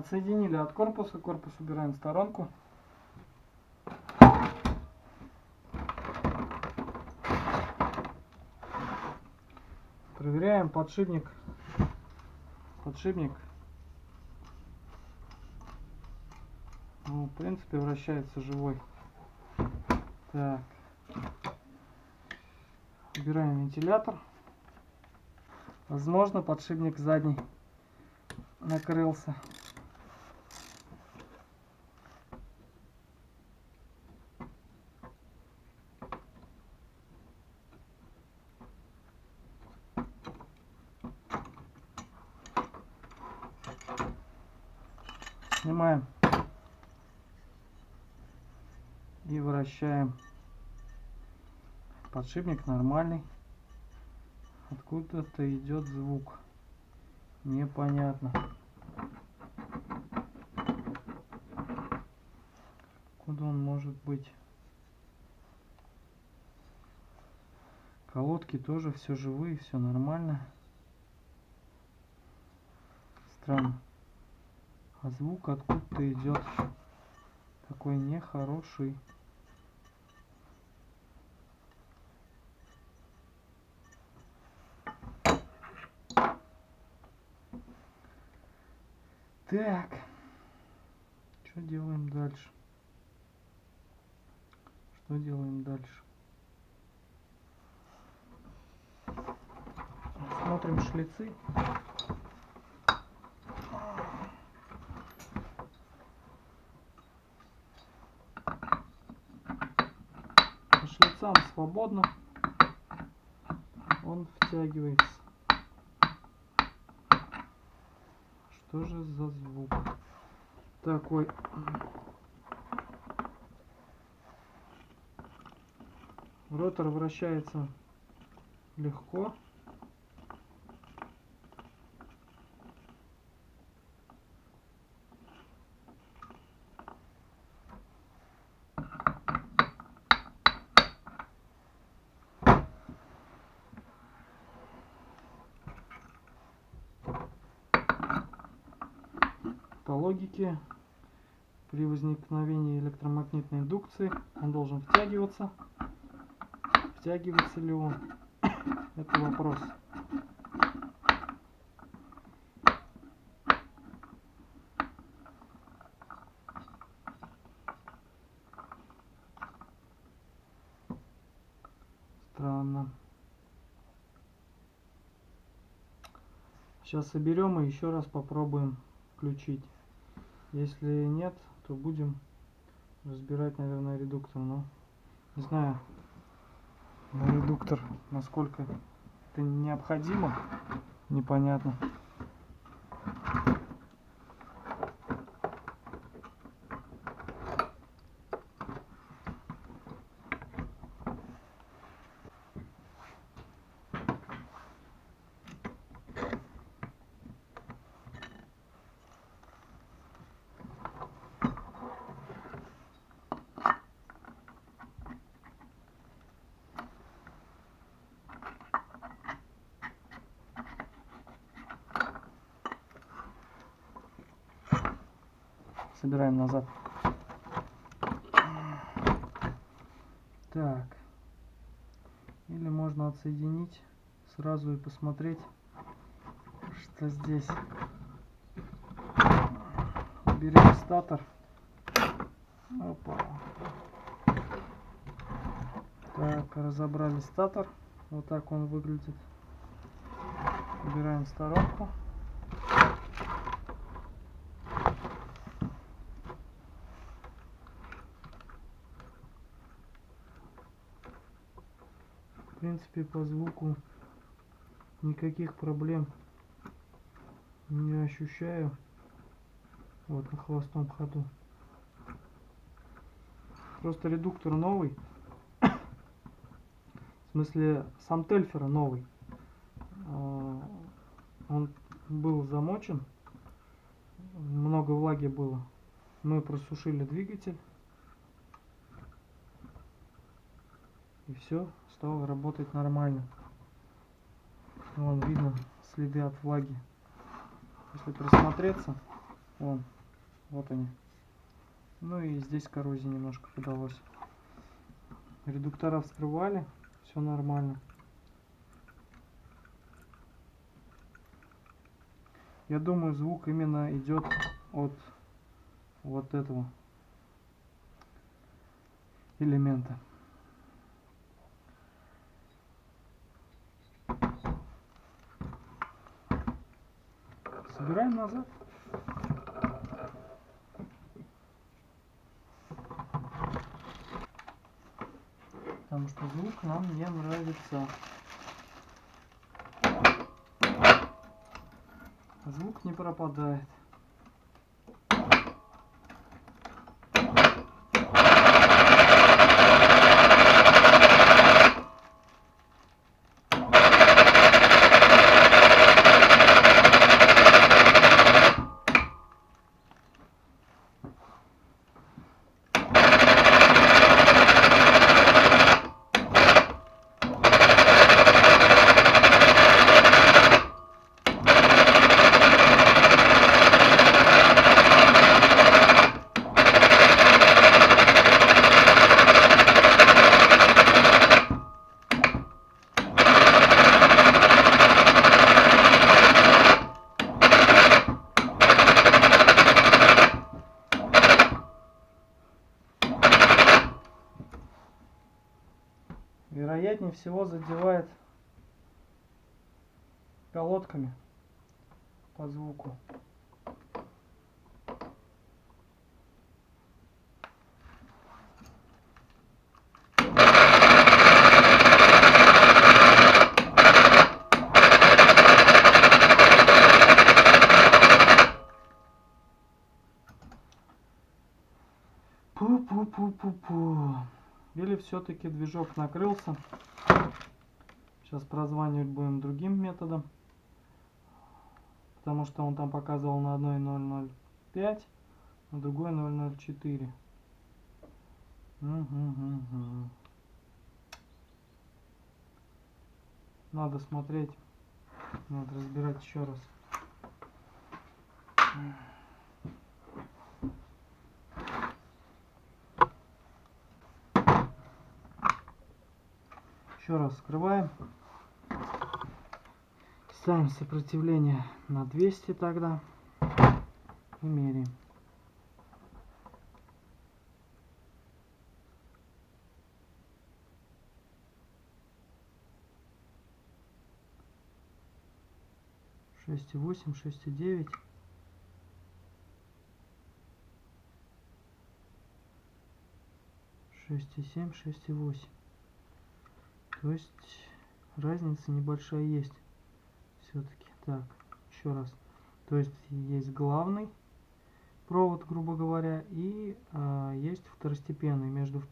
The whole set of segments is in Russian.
Отсоединили от корпуса. Корпус убираем в сторонку. Проверяем подшипник. Ну, в принципе, вращается живой. Так. Убираем вентилятор. Возможно, подшипник задний накрылся. Снимаем и вращаем. Подшипник нормальный. Откуда-то идет звук. Непонятно. Куда он может быть? Колодки тоже все живые, все нормально. Странно. А звук откуда-то идет такой нехороший. Так, что делаем дальше? Смотрим шлицы. По шлицам свободно. Он втягивается. Что же за звук такой? Ротор вращается легко. По логике, при возникновении электромагнитной индукции он должен втягиваться. Втягивается ли он? Это вопрос. Странно. Сейчас соберем и еще раз попробуем включить. Если нет, то будем разбирать, наверное, редуктор. Но не знаю, редуктор, насколько это необходимо, непонятно. Собираем назад. Так. Или можно отсоединить сразу и посмотреть, что здесь. Берем статор. Опа. Так, разобрали статор. Вот так он выглядит. Убираем в сторонку. В принципе, по звуку никаких проблем не ощущаю. Вот на холостом ходу. Просто редуктор новый. В смысле, сам тельфер новый. Он был замочен. Много влаги было. Мы просушили двигатель. И все, стало работать нормально. Вон видно следы от влаги. Если присмотреться, Вон, вот они. Ну и здесь коррозия немножко подалась. Редуктора вскрывали, все нормально. Я думаю, звук именно идет от вот этого элемента. Собираем назад. Потому что звук нам не нравится. Звук не пропадает. Вероятнее всего задевает колодками по звуку. Пу-пу-пу-пу-пу. Или все-таки движок накрылся. Сейчас прозванивать будем другим методом. Потому что он там показывал на одной 0.05, на другой 0.04. Надо смотреть. Надо разбирать еще раз. Еще раз скрываем. Ставим сопротивление на 200 тогда. И меряем. Шесть и 8, 6 и 9. 6,7, 6,8. То есть разница небольшая есть. Все-таки. Так, еще раз. То есть есть главный провод, грубо говоря, и есть второстепенный. Между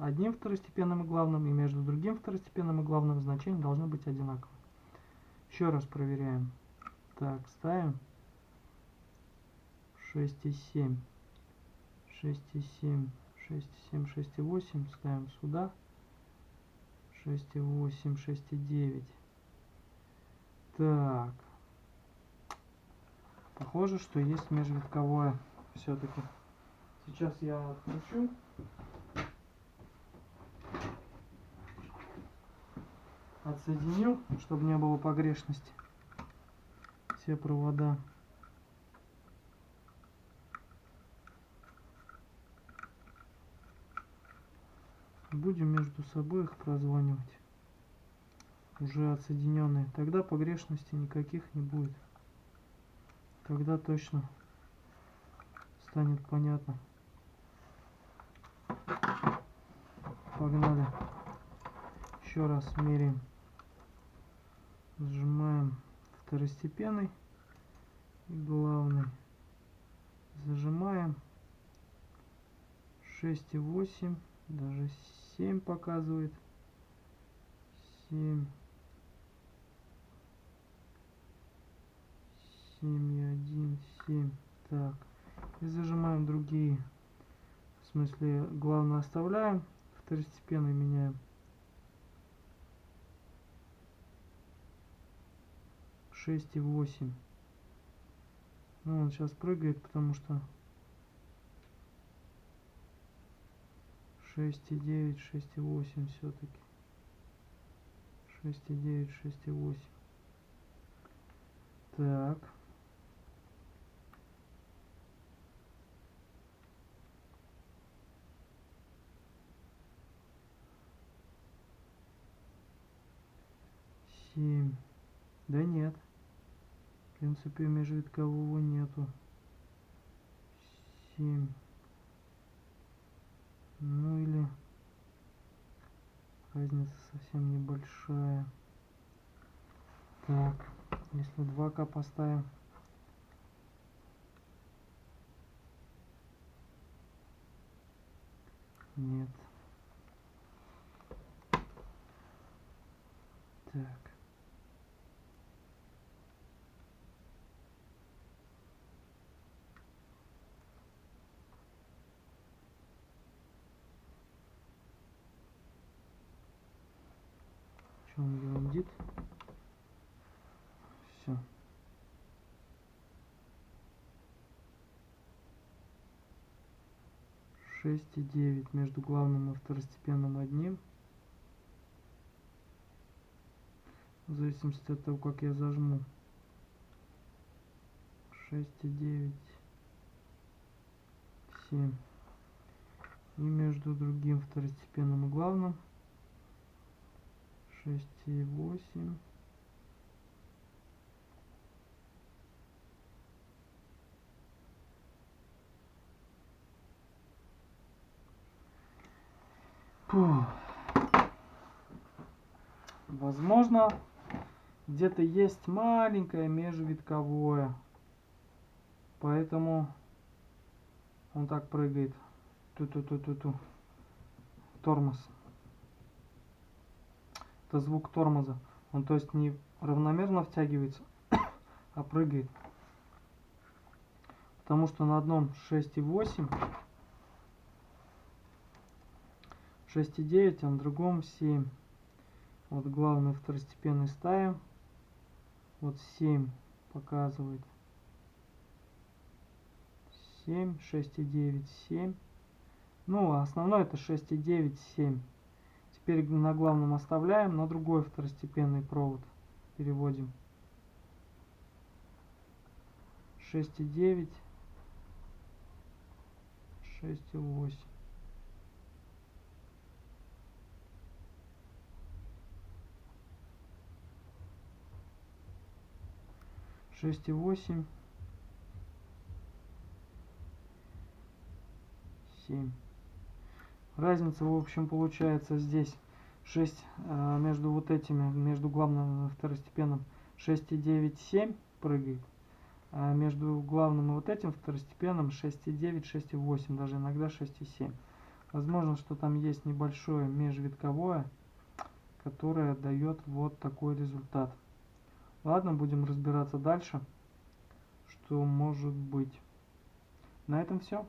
одним второстепенным и главным и между другим второстепенным и главным значения должны быть одинаковые. Еще раз проверяем. Так, ставим 6,7, 6,7, 6,7, 6,8. Ставим сюда 6,8, 6,9. Так. Похоже, что есть межвитковое все-таки. Сейчас я откручу. Отсоединю, чтобы не было погрешности. Все провода. Будем между собой их прозванивать. Уже отсоединенные. Тогда погрешностей никаких не будет. Тогда точно станет понятно. Погнали. Еще раз меряем. Сжимаем второстепенный и главный. Зажимаем. 6,8, даже 7 показывает. 7. 7,1, 7. Так. И зажимаем другие. В смысле, главное оставляем, второстепенный меняем. 6,8. Ну, он сейчас прыгает, потому что 6,9, 6,8 все-таки. 6,9, 6,8. Так. Семь. Да нет. В принципе, межвиткового нету. 7. Ну или разница совсем небольшая. Так, если 2К поставим. Нет. Так. Что он ерундит? Все. Шесть и 9 между главным и второстепенным одним. В зависимости от того, как я зажму. 6,9, 7. И между другим второстепенным и главным 6,8. Возможно, где-то есть маленькое межвитковое, поэтому он так прыгает. Ту-ту-ту-ту-ту. Тормоз. Это звук тормоза. Он, то есть, не равномерно втягивается, а прыгает. Потому что на одном 6,8, 6,9, а на другом 7. Вот главный второстепенный ставим. Вот 7 показывает. 7, 6,9, 7. Ну, а основной это 6,9, 7. Теперь на главном оставляем, на другой второстепенный провод переводим. 6,9, 6,8. 6,8, 7. Разница, в общем, получается здесь 6 между вот этими, между главным и второстепенным 6,9, 7 прыгает. А между главным и вот этим второстепенным 6,9, 6,8, даже иногда 6,7. Возможно, что там есть небольшое межвитковое, которое дает вот такой результат. Ладно, будем разбираться дальше, что может быть. На этом все.